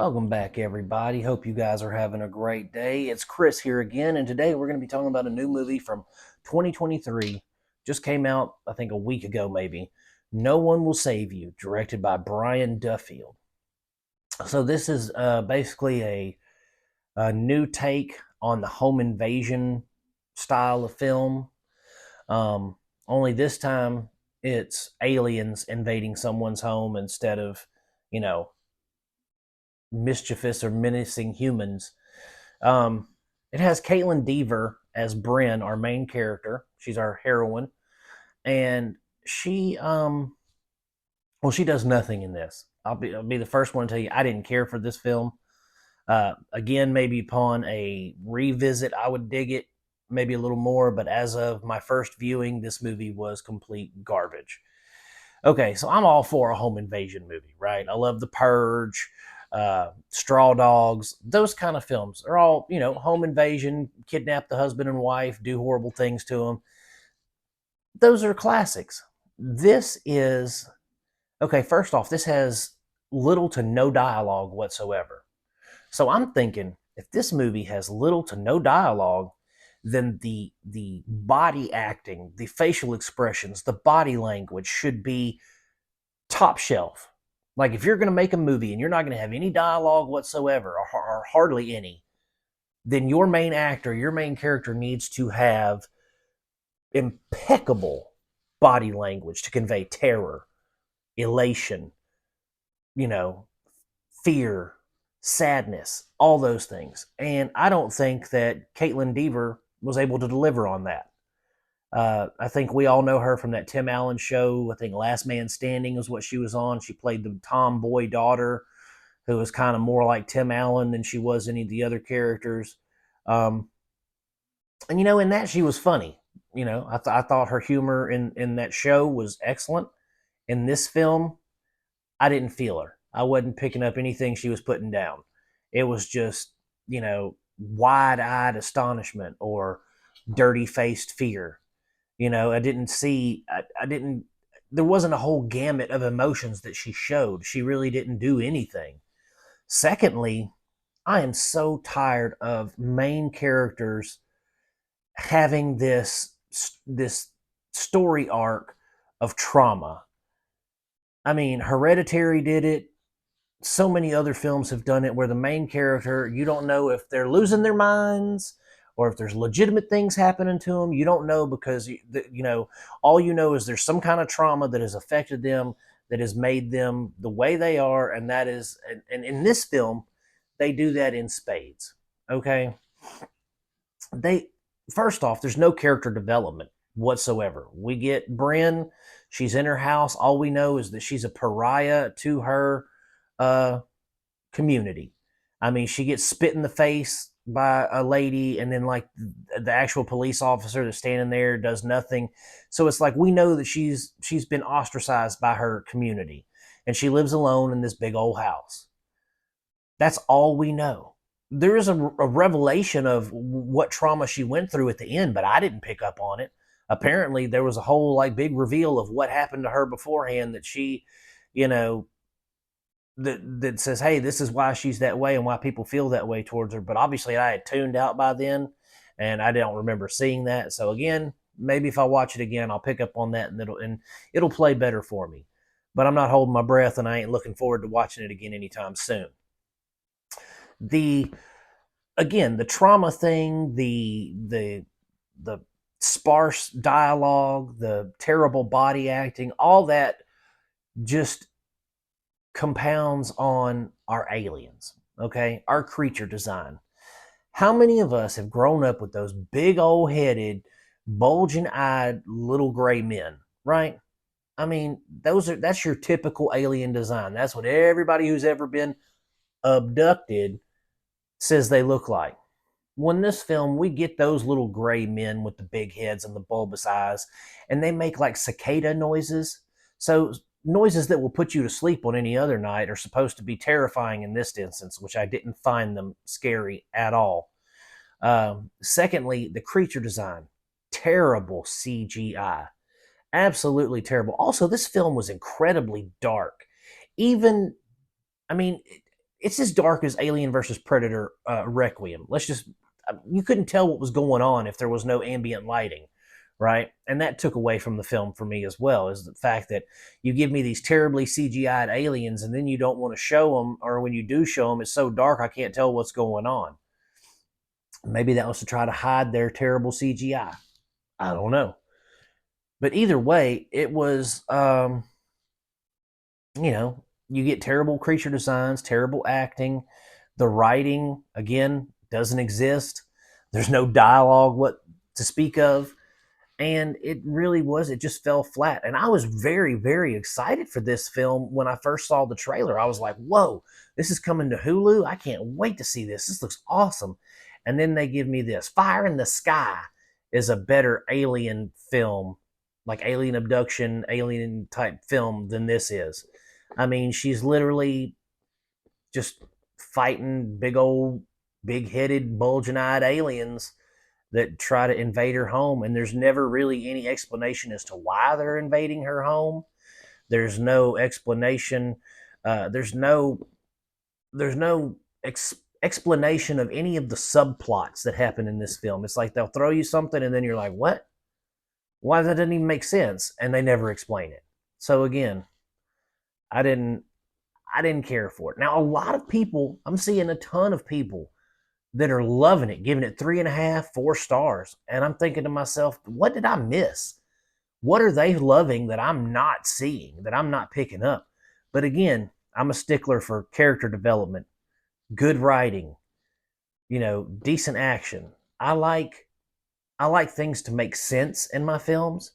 Welcome back, everybody. Hope you guys are having a great day. It's Chris here again, and today we're going to be talking about a new movie from 2023. Just came out, I think, a week ago, maybe. No One Will Save You, directed by Brian Duffield. So, this is basically a new take on the home invasion style of film. Um, Only this time it's aliens invading someone's home instead of, you know, mischievous or menacing humans. Um, it has Caitlin Dever as Bryn, our main character. She's our heroine, and she does nothing in this. I'll be the first one to tell you I didn't care for this film. Again, maybe upon a revisit, I would dig it maybe a little more. But as of my first viewing, this movie was complete garbage. Okay, so I'm all for a home invasion movie, right? I love The Purge, Straw Dogs, those kind of films. They're all, home invasion, kidnap the husband and wife, do horrible things to them. Those are classics. This is, okay, first off, this has little to no dialogue whatsoever. So I'm thinking if this movie has little to no dialogue, then the body acting, the facial expressions, the body language should be top shelf. Like if you're going to make a movie and you're not going to have any dialogue whatsoever or hardly any, then your main actor, your main character needs to have impeccable body language to convey terror, elation, you know, fear, sadness, all those things. And I don't think that Caitlin Dever was able to deliver on that. I think we all know her from that Tim Allen show. I think Last Man Standing is what she was on. She played the tomboy daughter who was kind of more like Tim Allen than she was any of the other characters. Um, and, in that she was funny. I thought her humor in that show was excellent. In this film, I didn't feel her. I wasn't picking up anything she was putting down. It was just, wide eyed astonishment or dirty faced fear. I didn't see, I didn't, there wasn't a whole gamut of emotions that she showed. She really didn't do anything. Secondly, I am so tired of main characters having this story arc of trauma. I mean, Hereditary did it. So many other films have done it where the main character, you don't know if they're losing their minds or if there's legitimate things happening to them. You don't know because all you know is there's some kind of trauma that has affected them, that has made them the way they are. And that is, and in this film, they do that in spades. Okay. They, first off, there's no character development whatsoever. We get Bryn, she's in her house. All we know is that she's a pariah to her uh, community. I mean, she gets spit in the face by a lady, and then like the actual police officer that's standing there does nothing. So it's like we know that she's been ostracized by her community, and she lives alone in this big old house. That's all we know. There is a revelation of what trauma she went through at the end, but I didn't pick up on it. Apparently, there was a whole like big reveal of what happened to her beforehand that she, you know, that says, hey, this is why she's that way and why people feel that way towards her. But obviously, I had tuned out by then, and I don't remember seeing that. So again, maybe if I watch it again, I'll pick up on that, and it'll play better for me. But I'm not holding my breath, and I ain't looking forward to watching it again anytime soon. The Again, the trauma thing, the sparse dialogue, the terrible body acting, all that just compounds on our aliens, okay? Our creature design. How many of us have grown up with those big old headed, bulging eyed little gray men, right? I mean, that's your typical alien design. That's what everybody who's ever been abducted says they look like. When this film, we get those little gray men with the big heads and the bulbous eyes, and they make like cicada noises. So noises that will put you to sleep on any other night are supposed to be terrifying in this instance, which I didn't find them scary at all. Secondly, the creature design, terrible CGI, absolutely terrible. Also, this film was incredibly dark. Even, I mean, it's as dark as Alien versus Predator Requiem. You couldn't tell what was going on if there was no ambient lighting, right? And that took away from the film for me as well, is the fact that you give me these terribly CGI'd aliens and then you don't want to show them, or when you do show them, it's so dark I can't tell what's going on. Maybe that was to try to hide their terrible CGI. I don't know. But either way, it was, you get terrible creature designs, terrible acting. The writing, again, doesn't exist. There's no dialogue what to speak of. And it just fell flat. And I was very, very excited for this film when I first saw the trailer. I was like, whoa, this is coming to Hulu. I can't wait to see this. This looks awesome. And then they give me this. Fire in the Sky is a better alien film, like alien abduction, alien type film than this is. I mean, she's literally just fighting big headed, bulging eyed aliens that try to invade her home, and there's never really any explanation as to why they're invading her home. There's no explanation. There's no explanation of any of the subplots that happen in this film. It's like they'll throw you something, and then you're like, "What? Why that doesn't even make sense?" And they never explain it. So again, I didn't I didn't care for it. Now a lot of people, I'm seeing a ton of people that are loving it, giving it 3.5, 4 stars. And I'm thinking to myself, what did I miss? What are they loving that I'm not seeing, that I'm not picking up? But again, I'm a stickler for character development, good writing, decent action. I like things to make sense in my films.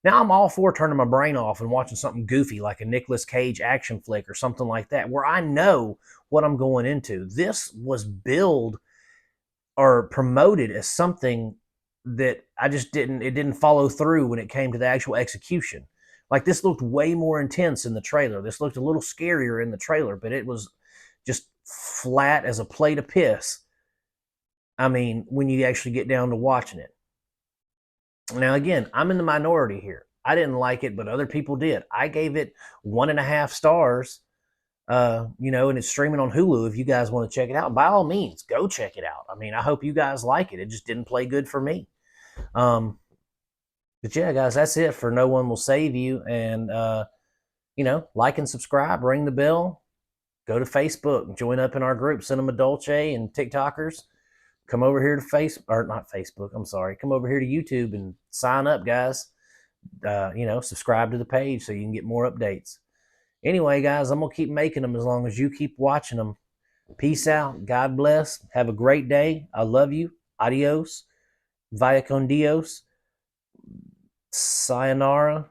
Now I'm all for turning my brain off and watching something goofy like a Nicolas Cage action flick or something like that, where I know what I'm going into. This was billed or promoted as something that it didn't follow through when it came to the actual execution. Like, this looked way more intense in the trailer. This looked a little scarier in the trailer, but it was just flat as a plate of piss. I mean, when you actually get down to watching it. Now, again, I'm in the minority here. I didn't like it, but other people did. I gave it 1.5 stars, and it's streaming on Hulu. If you guys want to check it out, by all means, go check it out. I mean, I hope you guys like it. It just didn't play good for me. But yeah, guys, that's it for No One Will Save You. And, like and subscribe, ring the bell, go to Facebook, join up in our group, Cinema Dolce and TikTokers. Come over here to not Facebook, I'm sorry. Come over here to YouTube and sign up, guys. Subscribe to the page so you can get more updates. Anyway, guys, I'm going to keep making them as long as you keep watching them. Peace out. God bless. Have a great day. I love you. Adios. Vaya con Dios. Sayonara.